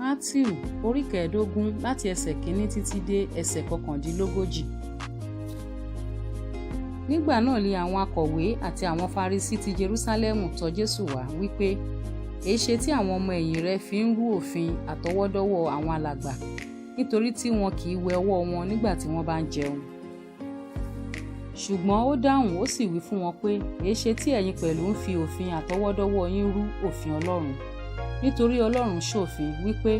Mátíù orí 15 láti ẹsẹ̀ 1 títí dé ẹsẹ̀ 39. Nígbà náà ni àwọn akọ̀wé àti àwọn Farisí ti Jerúsálẹ́mù tọ̀ Jésù wá wípé, èéṣe tí àwọn ọmọ ẹ̀yìn rẹ̀ fi ń rú òfin àtọwọ́dọ́wọ́ àwọn alàgbà nítorí tí wọn kì í wẹ ọwọ́ wọn nígbà tí wọ́n bá ń jẹun. Ṣùgbọ́n ó dáhùn ó sì wí fún wọn pé, èéṣe tí ẹ̀yin pẹ̀lú ń fi òfin àtọwọ́dọ́wọ́ yín rú òfin Ọlọ́run? Nítorí Ọlọ́run ṣòfin wípé,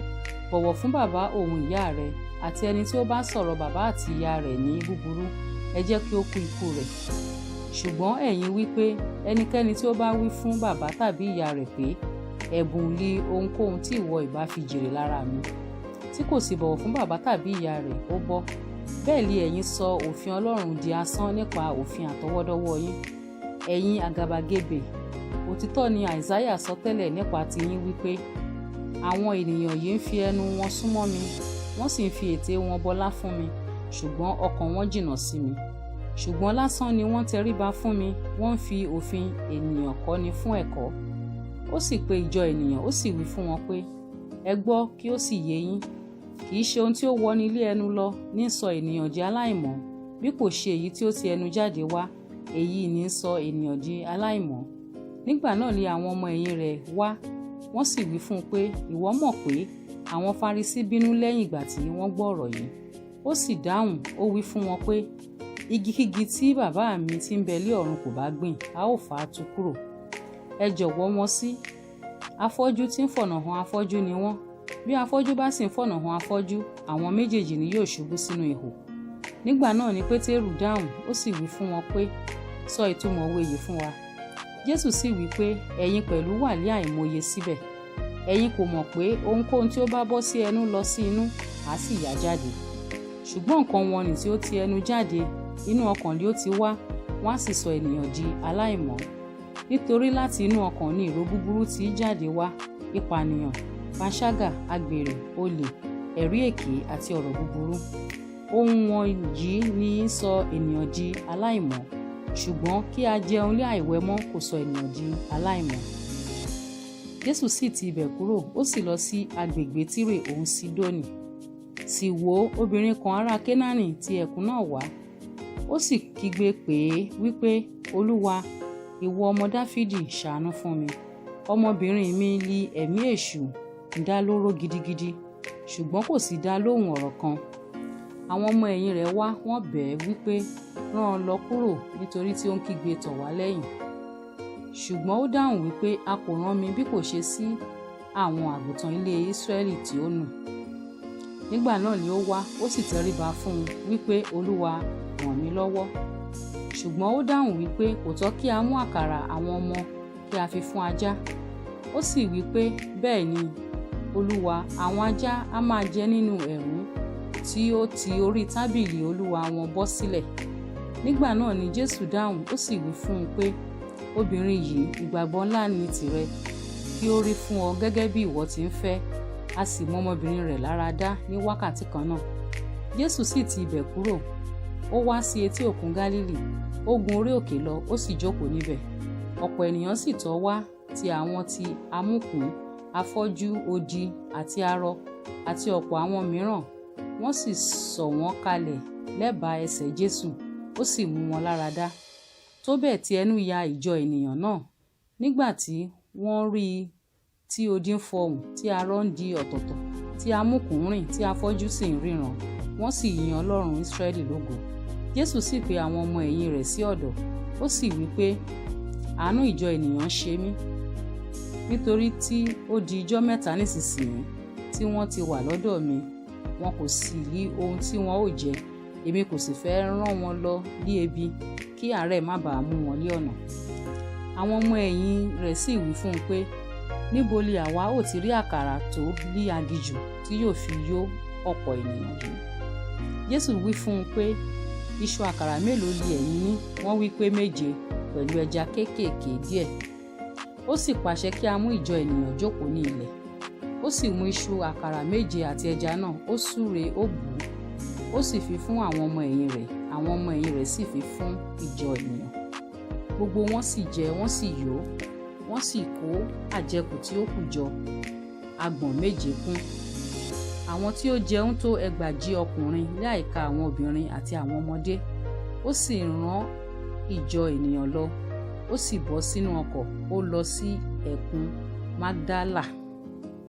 bọ̀wọ̀ fún bàbá òun ìyá rẹ, àti ẹni tí ó bá sọ̀rọ̀ bàbá àti ìyá rẹ̀ ní búburú, ẹ jẹ́ kí ó kú ikú rẹ̀. Ṣùgbọ́n ẹ̀yin wípé, ẹnikẹ́ni tí ó bá wí fún bàbá tàbí ìyá rẹ̀ pé, ẹ̀bùn li ohunkóhun tí ìwọ ìbá fi jèrè lára mi, tí kò sì bọ̀wọ̀ fún bàbá tàbí ìyá rẹ̀, ó bọ́. Bẹ́ẹ̀ li ẹ̀yin sọ òfin Ọlọ́run di asán nípa òfin àtọwọ́dọ́wọ́ yín. Ẹ̀yin àgàbàgebè, òtítọ́ ni Àìsáyà sọtẹ́lẹ̀ nípa tiyín wípé, àwọn ènìyàn yìí ń fi ẹnu wọn súnmọ́ mi, wọ́n sì ń fi ètè wọn bọlá fún mi, ṣùgbọ́n ọkàn wọn jìnnà sí mi. Ṣùgbọ́n lásán ni wọ́n tẹríba fún mi, wọ́n ń fi òfin ènìyàn kọ́ni fún ẹ̀kọ́. Ó sì pe ìjọ ènìyàn, ó sì wí fún wọn pé, ẹ gbọ́ kí ó sì yé yín. Kì í ṣe ohun tí ó wọni ilé ẹnu lọ ní sọ ènìyàn di aláìmọ́, bí kò ṣe èyí tí ó ti ẹnu jáde wá, èyí ní sọ ènìyàn di aláìmọ́. Nígbà náà ni àwọn ọmọ ẹ̀yìn rẹ̀ wá, wọ́n sì wí fún un pé, ìwọ mọ̀ pé àwọn Farisí bínú lẹ́yìn ìgbà tí wọ́n gbọ́ ọ̀rọ̀ yìí. Ó sì dáhùn, ó wí fún wọn pé, igikígi tí bàbá mi tí ń bẹ lé ọ̀run kò bá gbìn, a ó fà á tú kúrò. Ẹ jọ̀wọ́ wọn sí. Afọ́jú tí ń fọ̀nà hàn afọ́jú ni wọ́n. Bí afọ́jú bá sì ń fọ̀nà hàn afọ́jú, àwọn méjèèjì ni yóò ṣubú sínú ihò. Nígbà náà ni Pétérù dáhùn, ó sì wí fún wọn pé, sọ ìtumọ̀ òwe yìí fún wa. Jésù sì wí pé, ẹ̀yin pẹ̀lú wà ní àìmọye síbẹ̀. Ẹ̀yin kò mọ̀ pé ohunkóhun tí ó bá bọ́ sí ẹnu lọ sí inú, á sì yà jáde. Ṣùgbọ́n nǹkan wọ̀nnì tí ó ti ẹnu jáde, inú ọkàn ni ó ti wá, wọ́n á sì sọ ènìyàn di aláìmọ́. Nítorí láti inú ọkàn ni ìró búburú tí jáde wá, ìpànìyàn, panṣágà, àgbèrè, olè, ẹ̀rí èké àti ọ̀rọ̀ búburú. Ohun wọ̀nyí ní í sọ ènìyàn di aláìmọ́, ṣùgbọ́n kí a jẹun lé àìwẹ̀mọ́ kò sọ ènìyàn di aláìmọ́. Jésù sì ti ibẹ̀ kúrò, ó sì lọ sí agbègbè Tírè òun Sídónì. Sì wò, obìnrin kan ará Kénáánì ti ẹkùn náà wá. Ó sì kígbe pè é wípé, Olúwa, ìwọ ọmọ Dáfídì, ṣàánú fún mi. Ọmọbìnrin mi li ẹ̀mí èṣù ń dá lóró gidigidi, ṣùgbọ́n kò sì dá lóhùn ọ̀rọ̀ kan. Àwọn ọmọ ẹ̀yìn rẹ̀ wá, wọ́n bẹ̀ ẹ́ wípé, rán an lọ kúrò nítorí tí ó ń kígbe tọ̀ wá lẹ́yìn. Ṣùgbọ́n ó dáhùn wípé, a kò rán mi bí kò ṣe sí àwọn àgùntàn ilé Ísírẹ́lì tí ó nù. Nígbà náà ni ó wá, ó sì tẹríba fún un wípé, Olúwa, ràn mí lọ́wọ́. Ṣùgbọ́n ó dáhùn wípé, kò tọ́ kí a mú àkàrà àwọn ọmọ kí a fi fún ajá. Ó sì wípé, bẹ́ẹ̀ ni, Olúwa, àwọn ajá á máa jẹ nínú ẹ̀rún tí ó ti orí tábìlì olúwa wọn bọ́ sílẹ̀. Nígbà náà ni Jésù dáhùn, ó sì wí fún un pé, obìnrin yìí, ìgbàgbọ́ ńlá ni tìrẹ, kí ó rí fún ọ gẹ́gẹ́ bí ìwọ ti ń fẹ́. A sì mú ọmọbìnrin rẹ̀ lára dá ní wákàtí kan náà. Jésù sì ti ibẹ̀ kúrò, ó wá sí etí òkun Gálílì, ó gun orí òkè lọ, ó sì jókòó níbẹ̀. Ọ̀pọ̀ ènìyàn sì tọ̀ wá, ti àwọn tí amúkùn, afọ́jú, odi àti arọ, àti ọ̀pọ̀ àwọn mìíràn. Wọ́n sì sọ̀ wọ́n kalẹ̀ lẹ́bàá ẹsẹ̀ Jésù, ó sì mú wọn lára dá. Tó bẹ́ẹ̀ tí ẹnu ya ìjọ ènìyàn náà. Nígbà tí wọ́n rí i tí odi ń fọhùn, tí arọ ń di ọ̀tọ̀ọ̀tọ̀, tí amúkùn ń rìn, tí afọ́jú sì ń ríran, wọ́n sì yin Ọlọ́run Ísírẹ́lì lógo. Jésù sì pe àwọn ọmọ ẹ̀yìn rẹ̀ sí ọ̀dọ̀, ó sì wí pé, àánú ìjọ ènìyàn ṣe mí, nítorí tí ó di ijọ́ 3 nísinsìnyí tí wọ́n ti wà lọ́dọ̀ mi, wọn kò sì rí ohun tí wọn ó jẹ. Èmi kò sì fẹ́ rán wọn lọ ní ebi, kí àárẹ̀ má bàa mú wọn lé ọ̀nà. Àwọn ọmọ ẹ̀yìn rẹ̀ sì wí fún un pé, níbo li àwa ó ti rí àkàrà tó ní aginjù tí yóò fi yó ọ̀pọ̀ ènìyàn yìí? Jésù wí fún un pé, ìṣù àkàrà mélòó li ẹ̀yin ní? Wọ́n wí pé 7, pẹ̀lú ẹja kéékèèké díẹ̀. Ó sì pàṣẹ kí a mú ìjọ ènìyàn jókòó ní ilẹ̀. Ó sì mú ìṣù àkàrà 7 àti ẹja náà, ó súre, ó bù ú, ó sì fi fún àwọn ọmọ ẹ̀yìn rẹ̀, àwọn ọmọ ẹ̀yìn rẹ̀ sì fi fún ìjọ ènìyàn. Gbogbo wọn sì jẹ, wọ́n sì yó, wọ́n sì kó àjẹkù tí ó kù jọ, agbọ̀n 7 kún. àwọn tí ó jẹun tó 4,000 ọkùnrin láìka àwọn obìnrin àti àwọn ọmọdé. Ó sì rán ìjọ ènìyàn lọ, ó sì bọ́ sínú ọkọ̀, ó lọ sí ẹkùn Magdala.